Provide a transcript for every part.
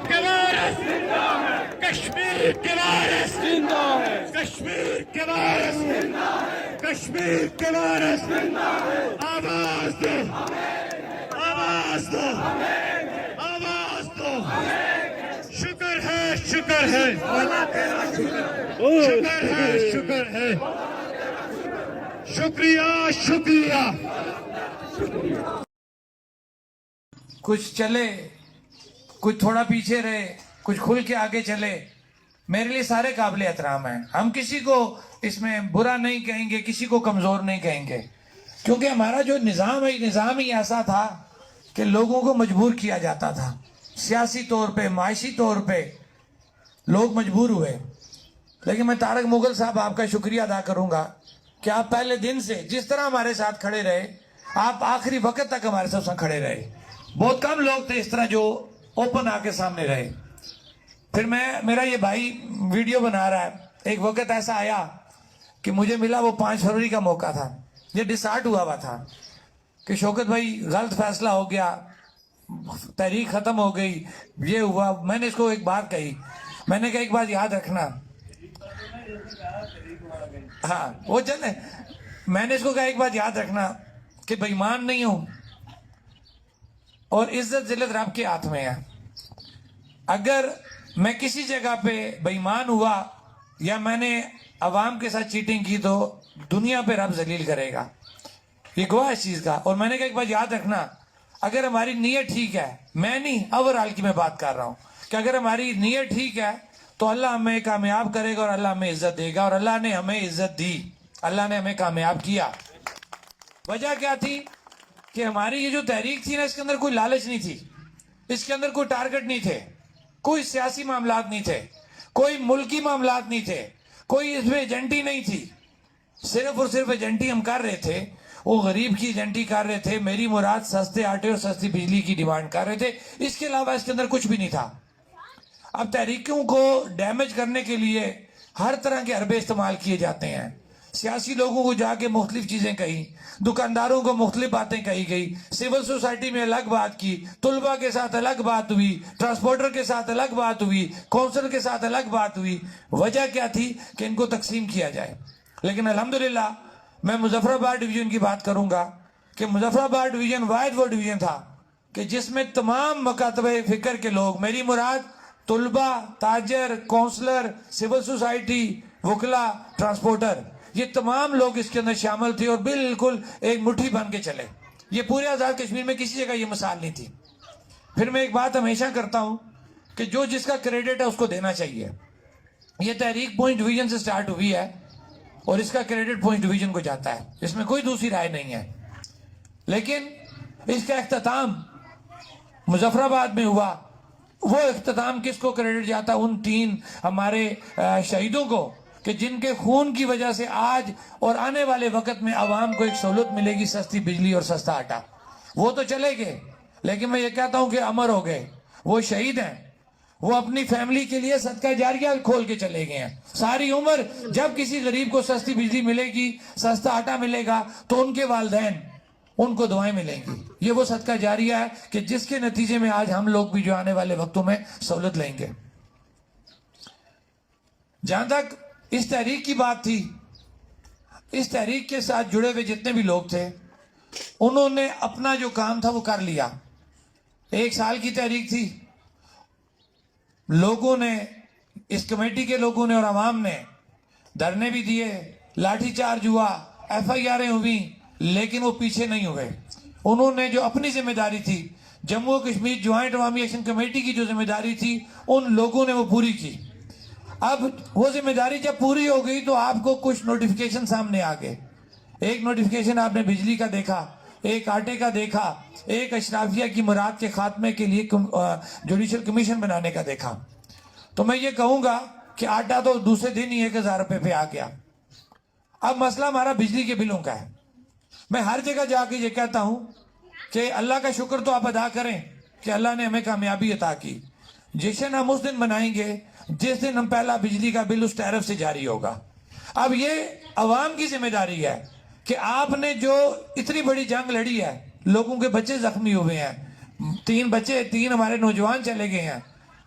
کے وارث کشمیر کے وارث کشمیر کے وارث کشمیر کے وارث آواز دو آواز دو آواز دو شکر ہے شکر ہے شکر ہے شکر ہے شکریہ شکریہ کچھ چلے کچھ تھوڑا پیچھے رہے کچھ کھل کے آگے چلے میرے لیے سارے قابل احترام ہیں ہم کسی کو اس میں برا نہیں کہیں گے کسی کو کمزور نہیں کہیں گے کیونکہ ہمارا جو نظام ہے نظام ہی ایسا تھا کہ لوگوں کو مجبور کیا جاتا تھا سیاسی طور پہ معاشی طور پہ لوگ مجبور ہوئے لیکن میں طارق مغل صاحب آپ کا شکریہ ادا کروں گا کہ آپ پہلے دن سے جس طرح ہمارے ساتھ کھڑے رہے آپ آخری وقت تک ہمارے ساتھ کھڑے رہے بہت کم لوگ تھے اس طرح جو اوپن آ کے سامنے رہے پھر میرا یہ بھائی ویڈیو بنا رہا ہے ایک وقت ایسا آیا کہ مجھے ملا وہ 5 فروری کا موقع تھا یہ ڈسارٹ ہوا تھا کہ شوکت بھائی غلط فیصلہ ہو گیا تحریک ختم ہو گئی یہ ہوا میں نے اس کو ایک بات کہی میں نے کہا ایک بات یاد رکھنا ہاں وہ چلے میں نے اس کو کہا ایک بات یاد رکھنا کہ بے ایمان نہیں ہوں اور عزت ذلت رب کے ہاتھ میں ہے اگر میں کسی جگہ پہ بے ایمان ہوا یا میں نے عوام کے ساتھ چیٹنگ کی تو دنیا پہ رب ذلیل کرے گا یہ گواہ اس چیز کا اور میں نے کہا ایک بات یاد رکھنا اگر ہماری نیت ٹھیک ہے میں نہیں اوورآل کی میں بات کر رہا ہوں کہ اگر ہماری نیت ٹھیک ہے تو اللہ ہمیں کامیاب کرے گا اور اللہ ہمیں عزت دے گا اور اللہ نے ہمیں عزت دی اللہ نے ہمیں کامیاب کیا وجہ کیا تھی کہ ہماری یہ جو تحریک تھی نا اس کے اندر کوئی لالچ نہیں تھی اس کے اندر کوئی ٹارگٹ نہیں تھے کوئی سیاسی معاملات نہیں تھے کوئی ملکی معاملات نہیں تھے کوئی اس میں ایجنٹی نہیں تھی صرف اور صرف ایجنٹی ہم کر رہے تھے وہ غریب کی ایجنٹی کر رہے تھے میری مراد سستے آٹے اور سستی بجلی کی ڈیمانڈ کر رہے تھے اس کے علاوہ اس کے اندر کچھ بھی نہیں تھا اب تحریکوں کو ڈیمیج کرنے کے لیے ہر طرح کے حربے استعمال کیے جاتے ہیں سیاسی لوگوں کو جا کے مختلف چیزیں کہیں دکانداروں کو مختلف باتیں کہی گئی سول سوسائٹی میں الگ بات کی طلبہ کے ساتھ الگ بات ہوئی ٹرانسپورٹر کے ساتھ الگ بات ہوئی کونسل کے ساتھ الگ بات ہوئی وجہ کیا تھی کہ ان کو تقسیم کیا جائے لیکن الحمدللہ میں مظفر آباد ڈویژن کی بات کروں گا کہ مظفر آباد ڈویژن واحد وہ ڈویژن تھا کہ جس میں تمام مکاتب فکر کے لوگ میری مراد طلبہ تاجر کونسلر سول سوسائٹی وکلا ٹرانسپورٹر یہ تمام لوگ اس کے اندر شامل تھے اور بالکل ایک مٹھی بن کے چلے یہ پورے آزاد کشمیر میں کسی جگہ یہ مثال نہیں تھی پھر میں ایک بات ہمیشہ کرتا ہوں کہ جو جس کا کریڈٹ ہے اس کو دینا چاہیے یہ تحریک پونچھ ڈویژن سے سٹارٹ ہوئی ہے اور اس کا کریڈٹ پونچھ ڈویژن کو جاتا ہے اس میں کوئی دوسری رائے نہیں ہے لیکن اس کا اختتام مظفر آباد میں ہوا وہ اختتام کس کو کریڈٹ جاتا ان 3 ہمارے شہیدوں کو کہ جن کے خون کی وجہ سے آج اور آنے والے وقت میں عوام کو ایک سہولت ملے گی سستی بجلی اور سستا آٹا وہ تو چلے گئے لیکن میں یہ کہتا ہوں کہ امر ہو گئے وہ شہید ہیں وہ اپنی فیملی کے لیے صدقہ جاریہ کھول کے چلے گئے ہیں ساری عمر جب کسی غریب کو سستی بجلی ملے گی سستا آٹا ملے گا تو ان کے والدین ان کو دعائیں ملیں گی یہ وہ صدقہ جاریہ ہے کہ جس کے نتیجے میں آج ہم لوگ بھی جو آنے والے وقتوں میں سہولت لیں گے جہاں تک اس تحریک کی بات تھی اس تحریک کے ساتھ جڑے ہوئے جتنے بھی لوگ تھے انہوں نے اپنا جو کام تھا وہ کر لیا 1 سال کی تحریک تھی لوگوں نے اس کمیٹی کے لوگوں نے اور عوام نے دھرنے بھی دیے لاٹھی چارج ہوا FIRیں ہوئی لیکن وہ پیچھے نہیں ہوئے انہوں نے جو اپنی ذمہ داری تھی جموں و کشمیر جوائنٹ عوامی ایکشن کمیٹی کی جو ذمہ داری تھی ان لوگوں نے وہ پوری کی اب وہ ذمہ داری جب پوری ہو گئی تو آپ کو کچھ نوٹیفیکیشن سامنے آ گئے ایک نوٹیفیکیشن آپ نے بجلی کا دیکھا ایک آٹے کا دیکھا ایک اشرافیہ کی مراد کے خاتمے کے لیے جوڈیشل کمیشن بنانے کا دیکھا تو میں یہ کہوں گا کہ آٹا تو دوسرے دن ہی 1000 روپے پہ آ گیا اب مسئلہ ہمارا بجلی کے بلوں کا ہے میں ہر جگہ جا کے یہ کہتا ہوں کہ اللہ کا شکر تو آپ ادا کریں کہ اللہ نے ہمیں کامیابی عطا کی جشن ہم اس دن منائیں گے جس دن ہم پہلا بجلی کا بل اس ٹیرف سے جاری ہوگا اب یہ عوام کی ذمہ داری ہے کہ آپ نے جو اتنی بڑی جنگ لڑی ہے لوگوں کے بچے زخمی ہوئے ہیں 3 بچے 3 ہمارے نوجوان چلے گئے ہیں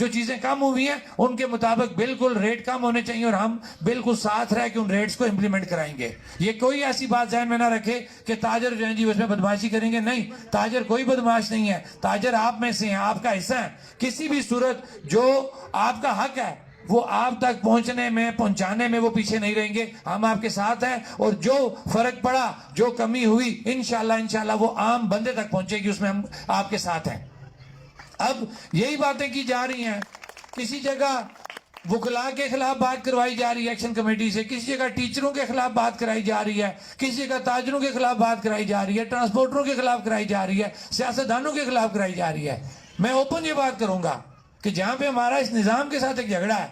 جو چیزیں کم ہوئی ہیں ان کے مطابق بالکل ریٹ کم ہونے چاہیے اور ہم بالکل ساتھ رہ کے ان ریٹس کو امپلیمنٹ کرائیں گے. یہ کوئی ایسی بات ذہن میں نہ رکھے کہ تاجر جو ہیں جی اس میں بدماشی کریں گے. نہیں, تاجر کوئی بدماش نہیں ہے, تاجر آپ میں سے ہیں, آپ کا حصہ ہے. کسی بھی صورت جو آپ کا حق ہے وہ آپ تک پہنچانے میں وہ پیچھے نہیں رہیں گے. ہم آپ کے ساتھ ہیں اور جو فرق پڑا, جو کمی ہوئی, انشاءاللہ وہ عام بندے تک پہنچے گی, اس میں ہم آپ کے ساتھ ہیں. اب یہی باتیں کی جا رہی ہیں, کسی جگہ وکلاء کے خلاف بات کروائی جا رہی ہے ایکشن کمیٹی سے, کسی جگہ ٹیچروں کے خلاف بات کرائی جا رہی ہے, کسی جگہ تاجروں کے خلاف بات کرائی جا رہی ہے, ٹرانسپورٹروں کے خلاف کرائی جا رہی ہے, سیاستدانوں کے خلاف کرائی جا رہی ہے. میں اوپن یہ بات کروں گا کہ جہاں پہ ہمارا اس نظام کے ساتھ ایک جھگڑا ہے,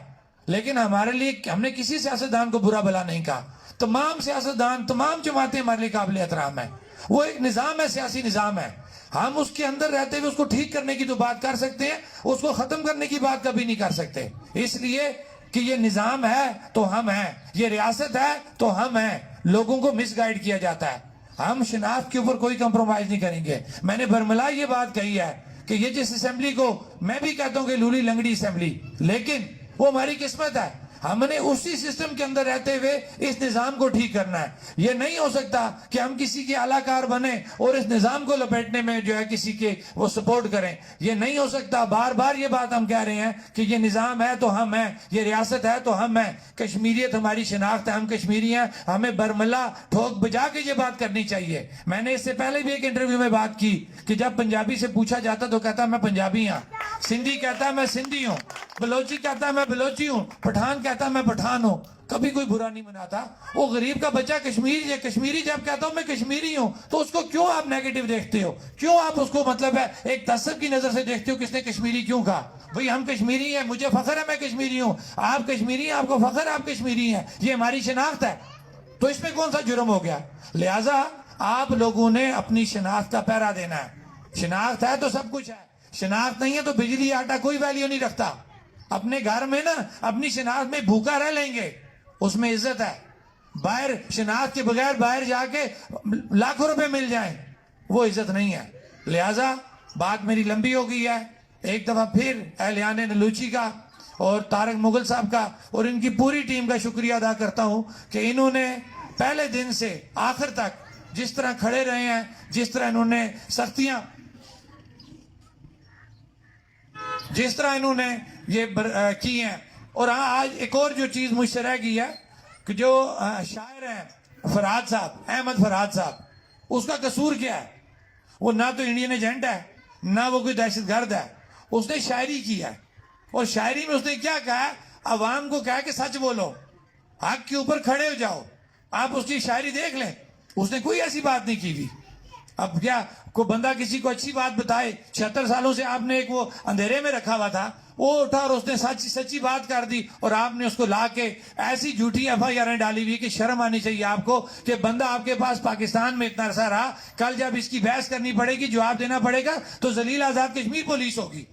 لیکن ہمارے لیے ہم نے کسی سیاستدان کو برا بلا نہیں کہا. تمام سیاستدان, تمام جماعتیں ہمارے لیے قابل احترام ہیں. وہ ایک نظام ہے, سیاسی نظام ہے. ہم اس کے اندر رہتے ہوئے اس کو ٹھیک کرنے کی تو بات کر سکتے ہیں, اس کو ختم کرنے کی بات کبھی نہیں کر سکتے. اس لیے کہ یہ نظام ہے تو ہم ہیں, یہ ریاست ہے تو ہم ہیں. لوگوں کو مس گائیڈ کیا جاتا ہے. ہم شناخت کے اوپر کوئی کمپرومائز نہیں کریں گے. میں نے برملا یہ بات کہی ہے کہ یہ جس اسمبلی کو میں بھی کہتا ہوں کہ لولی لنگڑی اسمبلی, لیکن وہ ہماری قسمت ہے. ہم نے اسی سسٹم کے اندر رہتے ہوئے اس نظام کو ٹھیک کرنا ہے. یہ نہیں ہو سکتا کہ ہم کسی کے اعلیٰ کار بنیں اور اس نظام کو لپیٹنے میں جو ہے کسی کے وہ سپورٹ کریں. یہ نہیں ہو سکتا. بار بار یہ بات ہم کہہ رہے ہیں کہ یہ نظام ہے تو ہم ہیں, یہ ریاست ہے تو ہم ہیں. کشمیریت ہماری شناخت ہے, ہم کشمیری ہیں. ہمیں برملا ٹھوک بجا کے یہ بات کرنی چاہیے. میں نے اس سے پہلے بھی ایک انٹرویو میں بات کی کہ جب پنجابی سے پوچھا جاتا تو کہتا میں پنجابی ہوں, سندھی کہتا ہے میں سندھی ہوں, بلوچی کہتا ہے میں بلوچی ہوں, پٹھان کہتا ہے میں پٹھان ہوں. کبھی کوئی برا نہیں مناتا. وہ غریب کا بچہ کشمیری جب کہتا ہوں میں کشمیری ہوں تو اس کو کیوں آپ نیگیٹو دیکھتے ہو؟ کیوں آپ اس کو مطلب ہے ایک تعصب کی نظر سے دیکھتے ہو؟ کس نے کشمیری کیوں کہا؟ بھئی ہم کشمیری ہیں, مجھے فخر ہے میں کشمیری ہوں. آپ کشمیری ہیں, آپ کو فخر ہے آپ کشمیری ہیں, یہ ہماری شناخت ہے. تو اس میں کون سا جرم ہو گیا؟ لہٰذا آپ لوگوں نے اپنی شناخت کا پہرا دینا ہے. شناخت ہے تو سب کچھ ہے, شناخت نہیں ہے تو بجلی آٹا کوئی ویلیو نہیں رکھتا. اپنے گھر میں نا اپنی شناخت میں بھوکا رہ لیں گے, اس میں عزت ہے. باہر شناخت کے بغیر باہر جا کے لاکھوں روپے مل جائیں, وہ عزت نہیں ہے. لہٰذا بات میری لمبی ہو گئی ہے. ایک دفعہ پھر اہلیان نلوچی کا اور طارق مغل صاحب کا اور ان کی پوری ٹیم کا شکریہ ادا کرتا ہوں کہ انہوں نے پہلے دن سے آخر تک جس طرح کھڑے رہے ہیں, جس طرح انہوں نے سختیاں, جس طرح انہوں نے یہ کی ہیں. اور ہاں آج ایک اور جو چیز مجھ سے رہ گئی ہے کہ جو شاعر ہیں فرحاد صاحب, احمد فرحاد صاحب, اس کا قصور کیا ہے؟ وہ نہ تو انڈین ایجنٹ ہے نہ وہ کوئی دہشت گرد ہے. اس نے شاعری کی ہے اور شاعری میں اس نے کیا کہا ہے؟ عوام کو کہا کہ سچ بولو, حق کے اوپر کھڑے ہو جاؤ. آپ اس کی شاعری دیکھ لیں, اس نے کوئی ایسی بات نہیں کی تھی. اب کیا کوئی بندہ کسی کو اچھی بات بتائے, 76 سالوں سے آپ نے ایک وہ اندھیرے میں رکھا ہوا تھا, وہ اٹھا اور اس نے سچی بات کر دی اور آپ نے اس کو لا کے ایسی جھوٹی FIR ڈالی ہوئی کہ شرم آنی چاہیے آپ کو کہ بندہ آپ کے پاس پاکستان میں اتنا عرصہ رہا, کل جب اس کی بحث کرنی پڑے گی, جواب دینا پڑے گا تو ذلیل آزاد کشمیر پولیس ہوگی.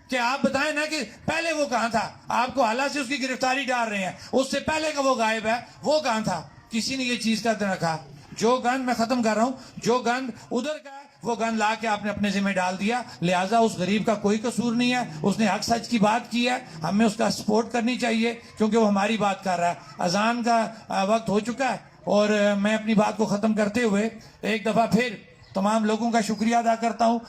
کہ آپ بتائیں نا کہ پہلے وہ کہاں تھا؟ آپ کو حالات سے اس کی گرفتاری ڈال رہے ہیں, اس سے پہلے کا وہ غائب ہے, وہ کہاں تھا؟ کسی نے یہ چیز کا رکھا. جو گند, میں ختم کر رہا ہوں, جو گند ادھر کا ہے وہ گند لا کے آپ نے اپنے ذمہ ڈال دیا. لہٰذا اس غریب کا کوئی قصور نہیں ہے, اس نے حق سچ کی بات کی ہے, ہمیں اس کا سپورٹ کرنی چاہیے کیونکہ وہ ہماری بات کر رہا ہے. اذان کا وقت ہو چکا ہے اور میں اپنی بات کو ختم کرتے ہوئے ایک دفعہ پھر تمام لوگوں کا شکریہ ادا کرتا ہوں.